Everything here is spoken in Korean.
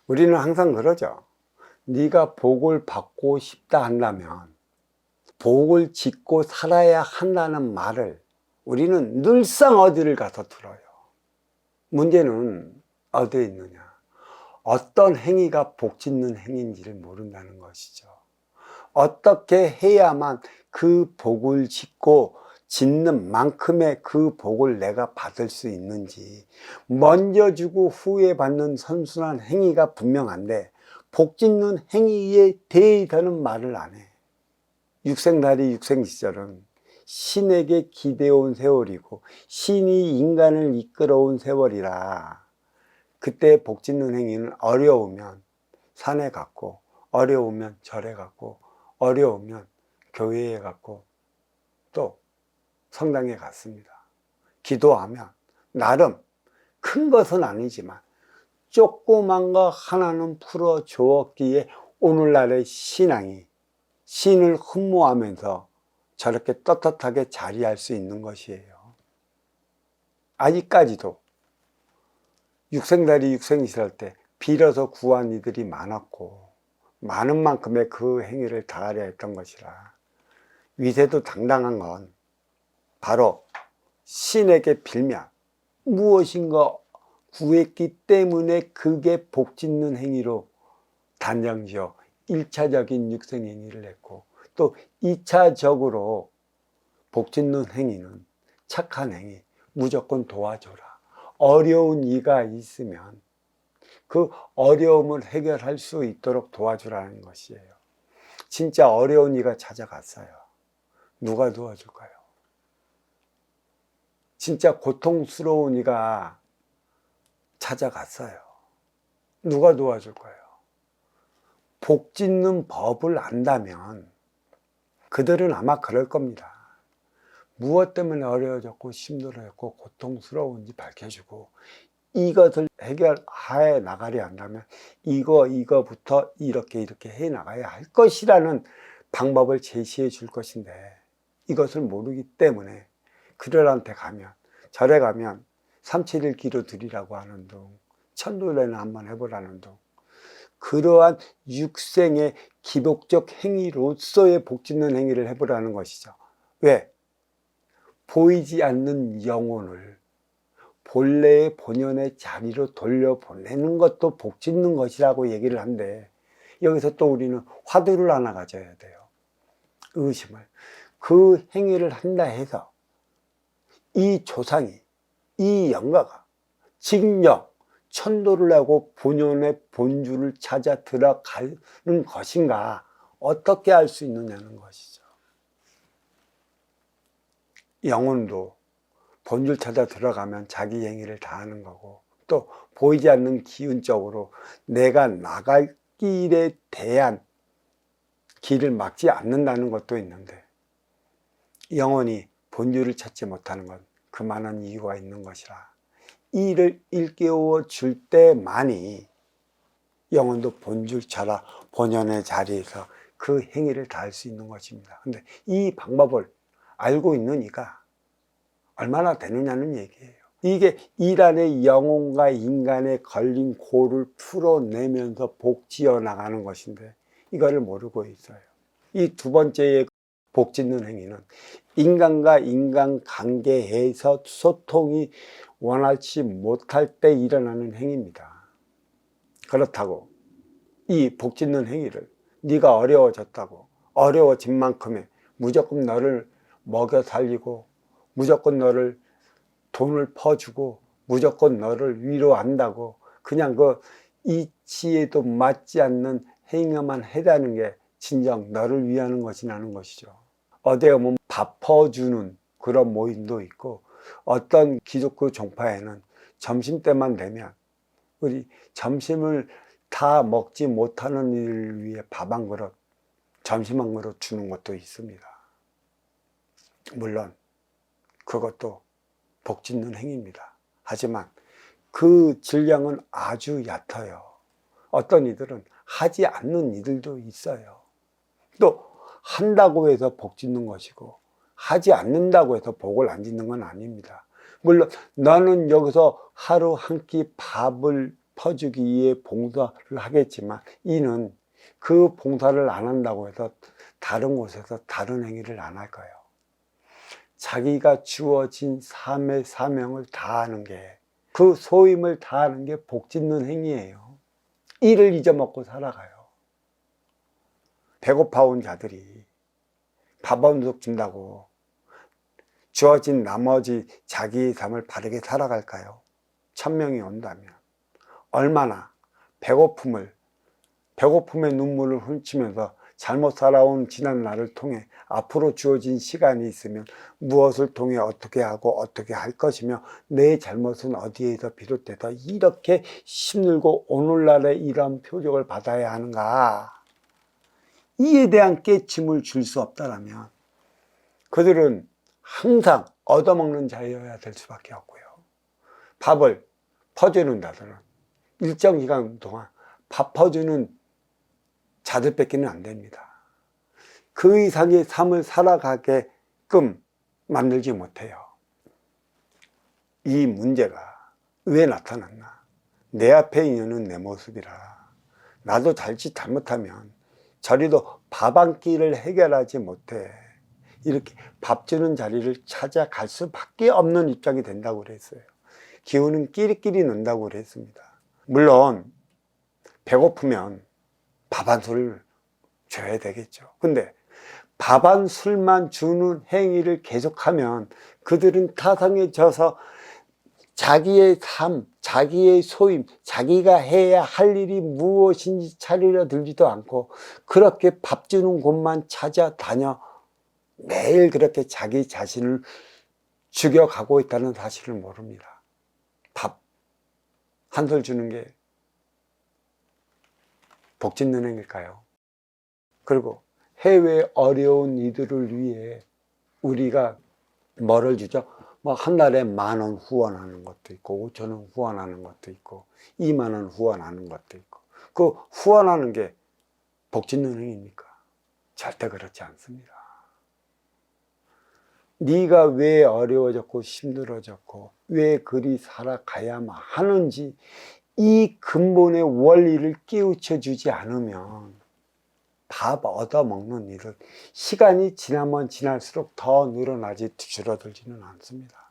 우리는 항상 그러죠. 네가 복을 받고 싶다 한다면 복을 짓고 살아야 한다는 말을 우리는 늘상 어디를 가서 들어요. 문제는 어디에 있느냐? 어떤 행위가 복 짓는 행위인지를 모른다는 것이죠. 어떻게 해야만 그 복을 짓고 짓는 만큼의 그 복을 내가 받을 수 있는지, 먼저 주고 후에 받는 선순환 행위가 분명한데 복 짓는 행위에 대해서는 말을 안 해. 육생다리 육생시절은 신에게 기대온 세월이고 신이 인간을 이끌어온 세월이라, 그때 복 짓는 행위는 어려우면 산에 갔고, 어려우면 절에 갔고, 어려우면 교회에 갔고, 또 성당에 갔습니다. 기도하면 나름 큰 것은 아니지만 조그만 거 하나는 풀어 주었기에 오늘날의 신앙이 신을 흠모하면서 저렇게 떳떳하게 자리할 수 있는 것이에요. 아직까지도 육생다리 육생시설 때 빌어서 구한 이들이 많았고 많은 만큼의 그 행위를 다하려 했던 것이라, 위세도 당당한 건 바로 신에게 빌면 무엇인가 구했기 때문에 그게 복 짓는 행위로 단정지어 1차적인 육생행위를 했고, 또 2차적으로 복 짓는 행위는 착한 행위, 무조건 도와줘라. 어려운 이가 있으면 그 어려움을 해결할 수 있도록 도와주라는 것이에요. 진짜 어려운 이가 찾아갔어요. 누가 도와줄까요? 진짜 고통스러운 이가 찾아갔어요. 누가 도와줄까요? 복 짓는 법을 안다면 그들은 아마 그럴 겁니다. 무엇 때문에 어려워졌고 힘들어졌고 고통스러운지 밝혀주고, 이것을 해결해 나가려 한다면 이거부터 이렇게 해 나가야 할 것이라는 방법을 제시해 줄 것인데, 이것을 모르기 때문에 그들한테 가면, 절에 가면 3-7일 기도 드리라고 하는 둥, 천도례나 한번 해보라는 둥, 그러한 육생의 기복적 행위로서의 복 짓는 행위를 해보라는 것이죠. 왜? 보이지 않는 영혼을 본래의 본연의 자리로 돌려보내는 것도 복 짓는 것이라고 얘기를 한데, 여기서 또 우리는 화두를 하나 가져야 돼요. 의심을. 그 행위를 한다 해서 이 조상이, 이 영가가 직접 천도를 하고 본연의 본주를 찾아 들어가는 것인가, 어떻게 알 수 있느냐는 것이죠. 영혼도 본줄 찾아 들어가면 자기 행위를 다 하는 거고, 또 보이지 않는 기운적으로 내가 나갈 길에 대한 길을 막지 않는다는 것도 있는데, 영혼이 본줄을 찾지 못하는 건 그만한 이유가 있는 것이라, 이를 일깨워 줄 때만이 영혼도 본줄 찾아 본연의 자리에서 그 행위를 다 할 수 있는 것입니다. 근데 이 방법을 알고 있는 이가 얼마나 되느냐는 얘기예요. 이게 일 안에 영혼과 인간의 걸린 고를 풀어내면서 복지어 나가는 것인데, 이거를 모르고 있어요. 이 두 번째의 복 짓는 행위는 인간과 인간 관계에서 소통이 원활치 못할 때 일어나는 행위입니다. 그렇다고 이 복 짓는 행위를 네가 어려워졌다고, 어려워진 만큼에 무조건 너를 먹여 살리고, 무조건 너를 돈을 퍼주고, 무조건 너를 위로한다고 그냥 그 이치에도 맞지 않는 행위만 해다는 게 진정 너를 위하는 것이라는 것이죠. 어디에 보면 밥 퍼주는 그런 모임도 있고, 어떤 기독교 종파에는 점심때만 되면 우리 점심을 다 먹지 못하는 이를 위해 밥 한 그릇, 점심 한 그릇 주는 것도 있습니다. 물론 그것도 복 짓는 행위입니다. 하지만 그 질량은 아주 얕아요. 어떤 이들은 하지 않는 이들도 있어요. 또 한다고 해서 복 짓는 것이고 하지 않는다고 해서 복을 안 짓는 건 아닙니다. 물론 너는 여기서 하루 한 끼 밥을 퍼주기 위해 봉사를 하겠지만 이는 그 봉사를 안 한다고 해서 다른 곳에서 다른 행위를 안 할 거예요. 자기가 주어진 삶의 사명을 다하는 게, 그 소임을 다하는 게 복 짓는 행위예요. 이를 잊어먹고 살아가요. 배고파 온 자들이 밥 한 숟 준다고 주어진 나머지 자기의 삶을 바르게 살아갈까요? 1000명이 온다면 얼마나 배고픔의 눈물을 훔치면서 잘못 살아온 지난 날을 통해 앞으로 주어진 시간이 있으면 무엇을 통해 어떻게 하고 어떻게 할 것이며 내 잘못은 어디에서 비롯돼서 이렇게 힘들고 오늘날의 이러한 표적을 받아야 하는가, 이에 대한 깨침을 줄 수 없다면 그들은 항상 얻어먹는 자여야 될 수밖에 없고요. 밥을 퍼주는 자들은 일정 기간 동안 밥 퍼주는 자들밖에는 안 됩니다. 그 이상의 삶을 살아가게끔 만들지 못해요. 이 문제가 왜 나타났나? 내 앞에 있는 내 모습이라. 나도 잘못하면 저리도 밥 한 끼를 해결하지 못해 이렇게 밥 주는 자리를 찾아갈 수밖에 없는 입장이 된다고 그랬어요. 기운은 끼리끼리 는다고 그랬습니다. 물론 배고프면 밥 한 술을 줘야 되겠죠. 근데 밥 한 술만 주는 행위를 계속하면 그들은 타성에 져서 자기의 삶, 자기의 소임, 자기가 해야 할 일이 무엇인지 차리려 들지도 않고 그렇게 밥 주는 곳만 찾아다녀 매일 그렇게 자기 자신을 죽여가고 있다는 사실을 모릅니다. 밥 한 술 주는 게 복 짓는 행위일까요? 그리고 해외 어려운 이들을 위해 우리가 뭐를 주죠? 뭐 한 달에 10,000원 후원하는 것도 있고 5,000원 후원하는 것도 있고 20,000원 후원하는 것도 있고, 그 후원하는 게 복 짓는 행위입니까? 절대 그렇지 않습니다. 네가 왜 어려워졌고 힘들어졌고 왜 그리 살아가야만 하는지 이 근본의 원리를 깨우쳐 주지 않으면 밥 얻어먹는 일은 시간이 지나면 지날수록 더 늘어나지 줄어들지는 않습니다.